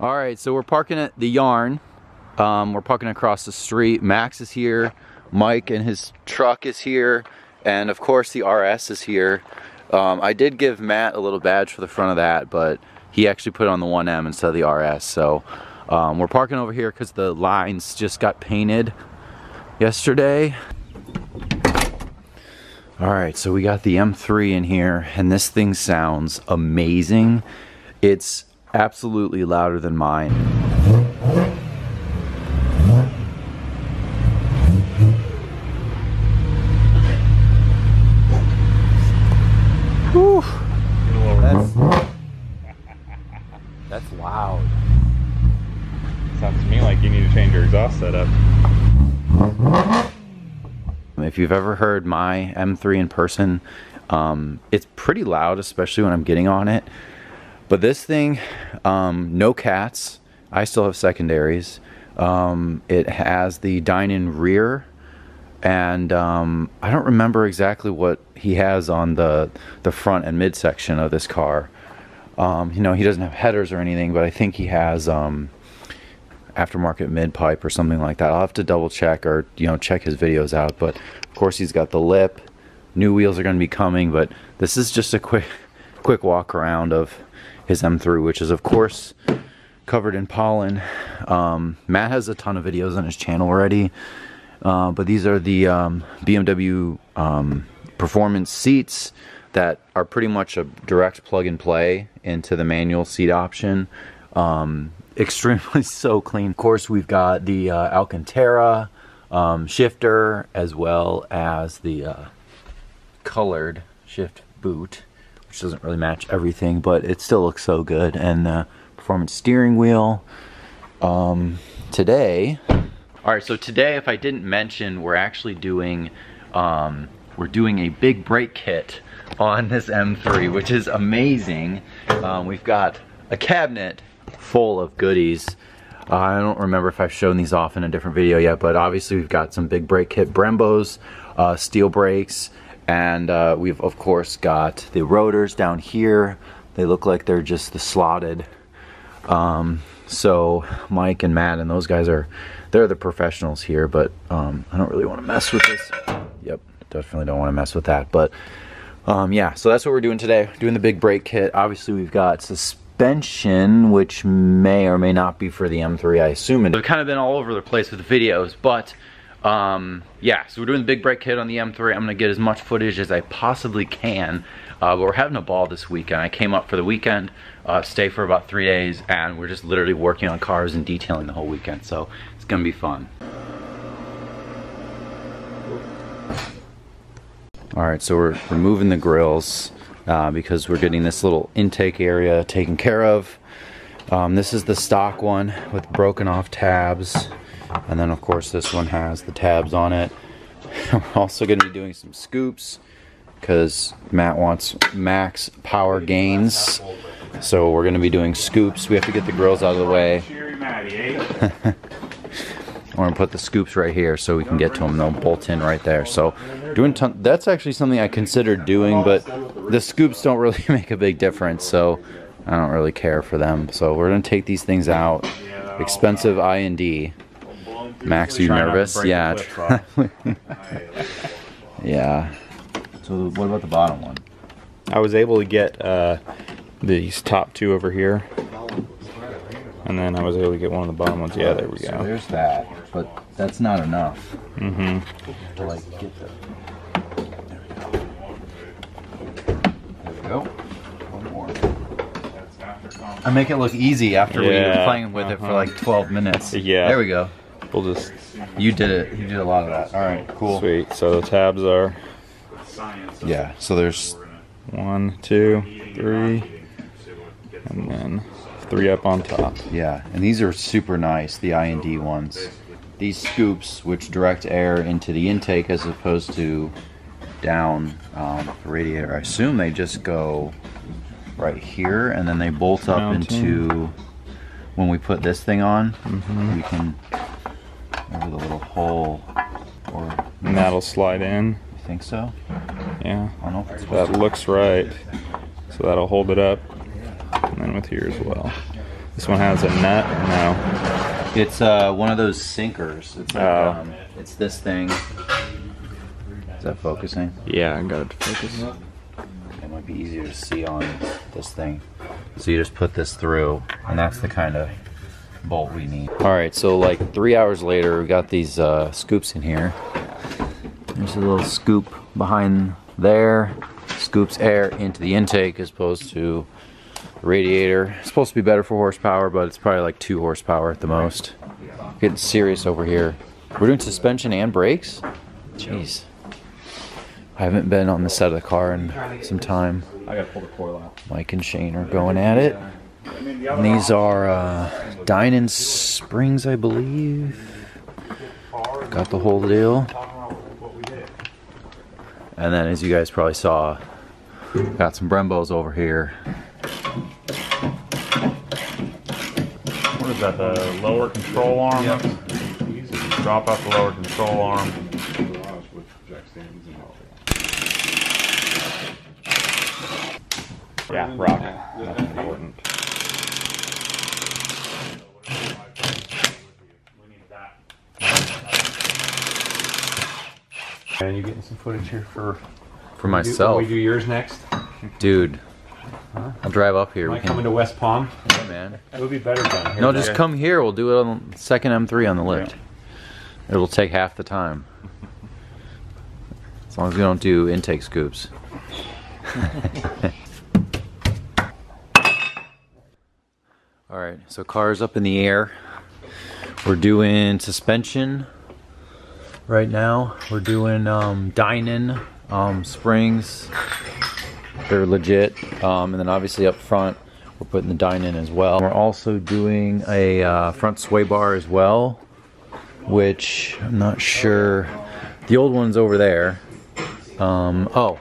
All right, so we're parking at the Yarn. We're parking across the street. Max is here. Mike and his truck is here. And of course the RS is here. I did give Matt a little badge for the front of that, but he actually put it on the 1M instead of the RS. So we're parking over here because the lines just got painted yesterday. All right, so we got the M3 in here, and this thing sounds amazing. It's absolutely louder than mine. Whew. That's loud. Sounds to me like you need to change your exhaust setup. If you've ever heard my M3 in person, it's pretty loud, especially when I'm getting on it. But this thing, no cats. I still have secondaries. It has the dine-in rear, and I don't remember exactly what he has on the front and midsection of this car. You know, he doesn't have headers or anything, but I think he has aftermarket mid pipe or something like that. I'll have to double check, or check his videos out. But of course he's got the lip. New wheels are going to be coming, but this is just a quick walk around of his M3, which is of course covered in pollen. Matt has a ton of videos on his channel already, but these are the BMW performance seats that are pretty much a direct plug and play into the manual seat option. Extremely so clean. Of course, we've got the Alcantara shifter, as well as the colored shift boot, which doesn't really match everything, but it still looks so good. And the performance steering wheel. Today, all right, so today, if I didn't mention, we're actually doing a big brake kit on this M3, which is amazing. We've got a cabinet full of goodies. I don't remember if I've shown these off in a different video yet, but obviously we've got some big brake kit Brembos, steel brakes, and we've of course got the rotors down here. They look like they're just the slotted. So Mike and Matt and those guys they're the professionals here, but I don't really want to mess with this. Yep, definitely don't want to mess with that. But yeah, so that's what we're doing today. Doing the big brake kit. Obviously we've got suspension, which may or may not be for the M3, I assume. I've kind of been all over the place with the videos, but yeah, so we're doing the big brake kit on the M3. I'm gonna get as much footage as I possibly can, but we're having a ball this weekend. I came up for the weekend, stay for about 3 days, and we're just literally working on cars and detailing the whole weekend, so it's gonna be fun. All right, so we're removing the grills because we're getting this little intake area taken care of. This is the stock one with broken off tabs, and then of course this one has the tabs on it. We're also going to be doing some scoops because Matt wants max power gains, so we're going to be doing scoops. We have to get the grills out of the way. We're gonna put the scoops right here so we can get to them. They'll bolt in right there. So that's actually something I considered doing, but the scoops don't really make a big difference, so I don't really care for them. So we're gonna take these things out. Expensive I&D. Max, are you nervous? Yeah. Yeah. So what about the bottom one? I was able to get these top two over here, and then I was able to get one of the bottom ones. Yeah, there we go. So there's that, but that's not enough. Mm-hmm. To like get the. There we go. One more. I make it look easy after we were playing with it for like 12 minutes. Yeah. There we go. We'll just. You did it. You did a lot of that. All right. Cool. Sweet. So the tabs are. Yeah. So there's 1, 2, 3, and then 3 up on top. Yeah, and these are super nice, the I&D ones. These scoops, which direct air into the intake as opposed to down the radiator. I assume they just go right here, and then they bolt up into, when we put this thing on, we can, over the little hole, or... And that'll slide in. You think so? Yeah. I don't know if it's that looks right. So that'll hold it up, and then with here as well. This one has a nut or no? It's one of those sinkers. It's like, it's this thing. Is that focusing? Yeah, I got it to focus. It might be easier to see on this thing. So you just put this through, and that's the kind of bolt we need. All right, so like 3 hours later, we got these scoops in here. There's a little scoop behind there. Scoops air into the intake as opposed to the radiator. It's supposed to be better for horsepower, but it's probably like 2 horsepower at the most. Getting serious over here. We're doing suspension and brakes? Jeez. I haven't been on the set of the car in some time. I gotta pull the coil out. Mike and Shane are going at it. And these are Dynan springs, I believe. Got the whole deal. And then, as you guys probably saw, got some Brembos over here. What is that, the lower control arm? Yep. Drop out the lower control arm. Yeah, rocket. That's important. And you getting some footage here for myself? We do yours next, dude. I'll drive up here. Am I coming to West Palm? Yeah, man. It would be better down here. No, just come here. We'll do it on the second M3 on the lift. Yeah. It'll take half the time. As long as we don't do intake scoops. Alright, so car's up in the air. We're doing suspension right now. We're doing Dynan springs. They're legit. And then obviously up front, we're putting the Dynan as well. We're also doing a front sway bar as well, which I'm not sure. The old one's over there. Oh,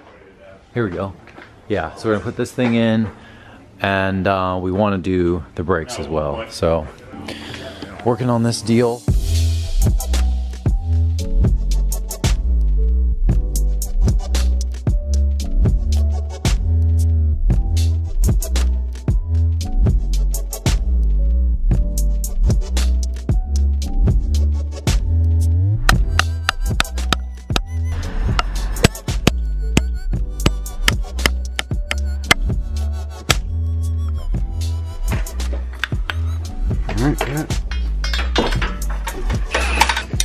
here we go. Yeah, so we're gonna put this thing in, and we want to do the brakes as well. So, working on this deal.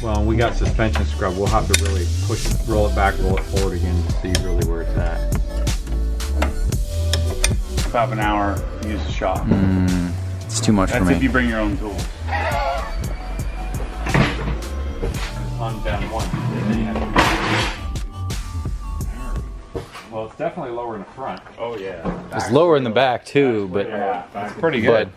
Well, we got suspension scrub. We'll have to really push it, roll it back, roll it forward again to see really where it's at. About an hour to use the shop. It's too much for me. That's if you bring your own tools. On down one. Well, it's definitely lower in the front. Oh yeah. It's lower in the back too, but yeah, that's pretty good.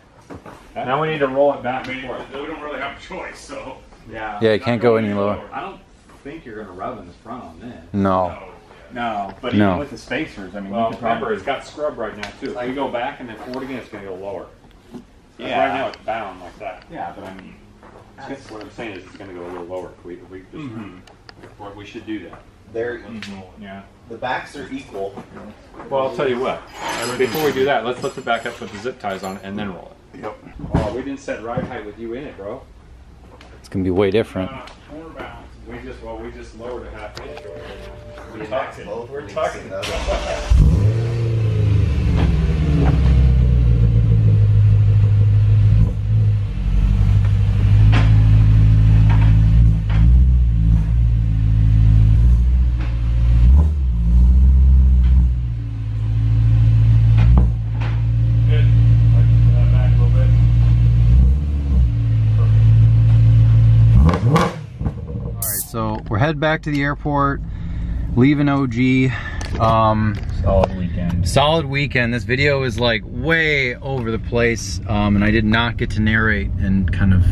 Now we need to roll it back. We don't really have a choice, so. Yeah, you can't go any lower. I don't think you're gonna rub in the front on this. No. No, but even with the spacers, I mean, Well, you could remember, probably... it's got scrub right now too. If we go back and then forward again, it's gonna go lower. Yeah. Right now it's bound like that. Yeah, but I mean... What I'm saying is it's gonna go a little lower. We just, we should do that. They're Yeah. the backs are equal. Well, I'll tell you what. Before we do that, let's lift it back up, put the zip ties on it, and then roll it. Yep. Oh, we didn't set ride height with you in it, bro. It's gonna be way different. Corner balance. We just lowered a half inch. We're talking though. So we're headed back to the airport, leaving OG. Solid weekend. Solid weekend. This video is like way over the place, and I did not get to narrate and kind of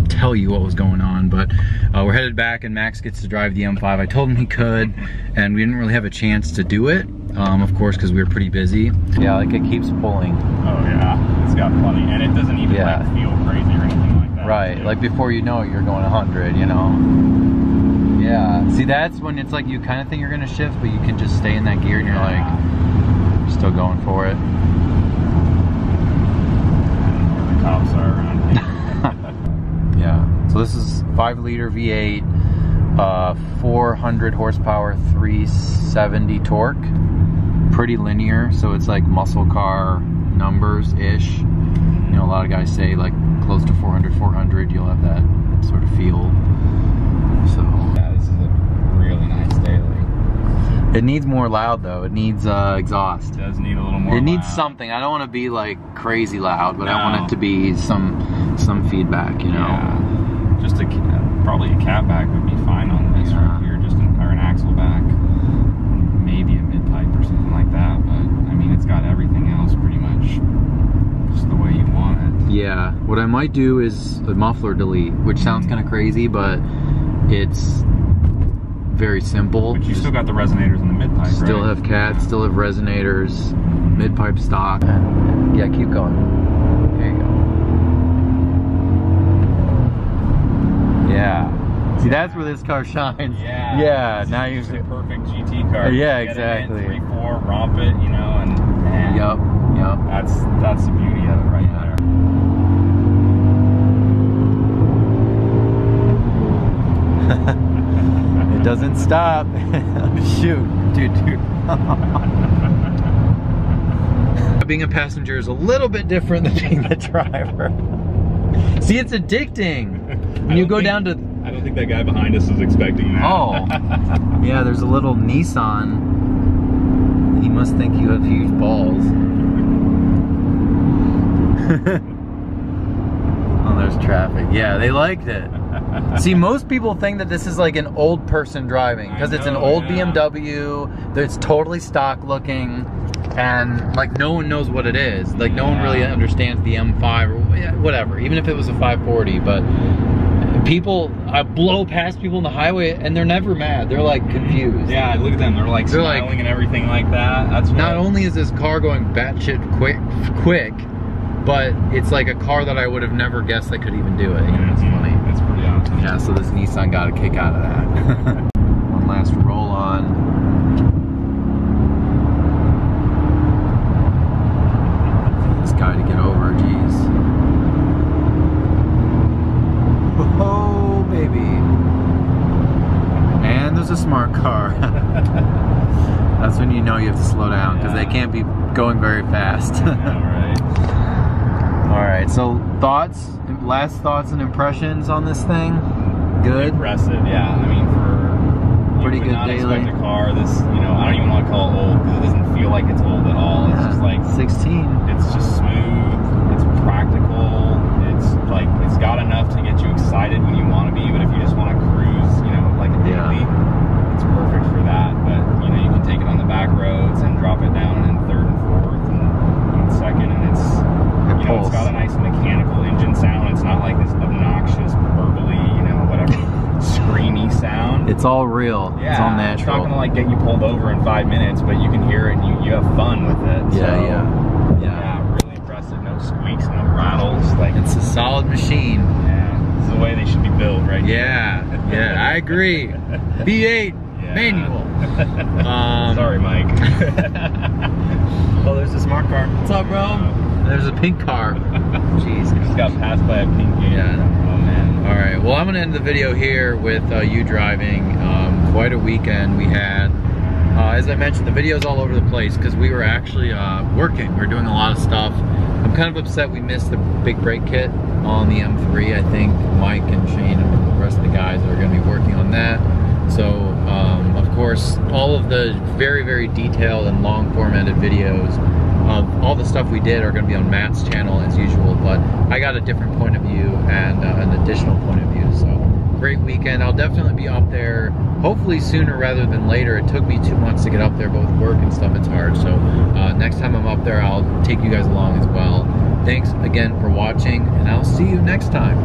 tell you what was going on, but we're headed back and Max gets to drive the M5. I told him he could, and we didn't really have a chance to do it, of course, because we were pretty busy. Yeah, like it keeps pulling. Oh yeah, it's got plenty, and it doesn't even like feel crazy or anything like that. Right, like before you know it, you're going 100, you know? Yeah, see that's when it's like you kind of think you're gonna shift, but you can just stay in that gear and you're like, you're still going for it. cops are around here. Yeah. So this is 5-liter V8, 400 horsepower, 370 torque. Pretty linear, so it's like muscle car numbers-ish. You know, a lot of guys say like close to 400, you'll have that sort of feel. So Yeah, this is a really nice daily. it needs more loud though. It needs exhaust. It does need a little more. It needs loud. something. I don't want to be like crazy loud, but I No. want it to be some feedback, you know. Yeah. Just probably a catback would be fine on this right here, or an axle back, maybe a mid pipe or something like that. But I mean, it's got everything else pretty much just the way you want it. Yeah, what I might do is a muffler delete, which sounds kind of crazy, but it's very simple. But you still got the resonators in the mid pipe, Still right? have cats, still have resonators, mid pipe stock. Yeah, keep going. There you go. Yeah. See, that's where this car shines. Yeah. Yeah. This Now is you. just a perfect GT car. Yeah, Get it in, exactly. 3.4, romp it, you know, and man, Yup. Yup. that's the beauty of it right there. It doesn't stop. Shoot, dude. Being a passenger is a little bit different than being the driver. See, it's addicting. When you go down to. I don't think that guy behind us is expecting that. Oh, yeah, there's a little Nissan. He must think you have huge balls. Oh, there's traffic. Yeah, they liked it. See, most people think that this is like an old person driving because it's an old BMW that's totally stock looking, and like no one knows what it is. Like no one really understands the M5 or whatever, even if it was a 540. But people, I blow past people on the highway and they're never mad. They're like confused. Yeah, look at them. They're like smiling and everything like that. That's not only is this car going batshit quick, but it's like a car that I would have never guessed that could even do it. You know, it's funny. It's pretty awesome. Yeah, so this Nissan got a kick out of that. One last roll on. This guy to get over, geez. Oh, baby. And there's a smart car. That's when you know you have to slow down because they can't be going very fast. Alright, so last thoughts and impressions on this thing? Good? Impressive, yeah. I mean, for pretty good not daily. expect a car, this, you know, I don't even want to call it old because it doesn't feel like it's old at all. It's just like 16. It's just smooth. It's practical. It's like it's got enough to get you excited when you want to be, but if you just want to cruise, you know, like a daily, it's perfect for that. But you know, you can take it on the back roads and drop it down in third and fourth and second, and it's you know, it's got a nice mechanical engine sound. It's not like this obnoxious, burbly, you know, whatever, screamy sound. It's all real. Yeah, it's all natural. It's not gonna like get you pulled over in 5 minutes, but you can hear it and you have fun with it. Yeah, so, yeah, really impressive. No squeaks, no rattles. Like it's a solid machine. Yeah, this is the way they should be built, right? Yeah, yeah, I agree. V8 manual. Sorry, Mike. Oh, there's a smart car. What's up, bro? There's a pink car. Jeez, just got passed by a pink game. Yeah. Oh man. All right. Well, I'm gonna end the video here with you driving. Quite a weekend we had. As I mentioned, the video's all over the place because we were actually working. We were doing a lot of stuff. I'm kind of upset we missed the big brake kit on the M3. I think Mike and Shane and the rest of the guys are going to be working on that. So, of course, all of the very, very detailed and long formatted videos of all the stuff we did are going to be on Matt's channel as usual, but I got a different point of view and an additional point of view. So, great weekend. I'll definitely be up there, hopefully sooner rather than later. It took me 2 months to get up there, but with work and stuff, it's hard. So, next time I'm up there, I'll take you guys along as well. Thanks again for watching, and I'll see you next time.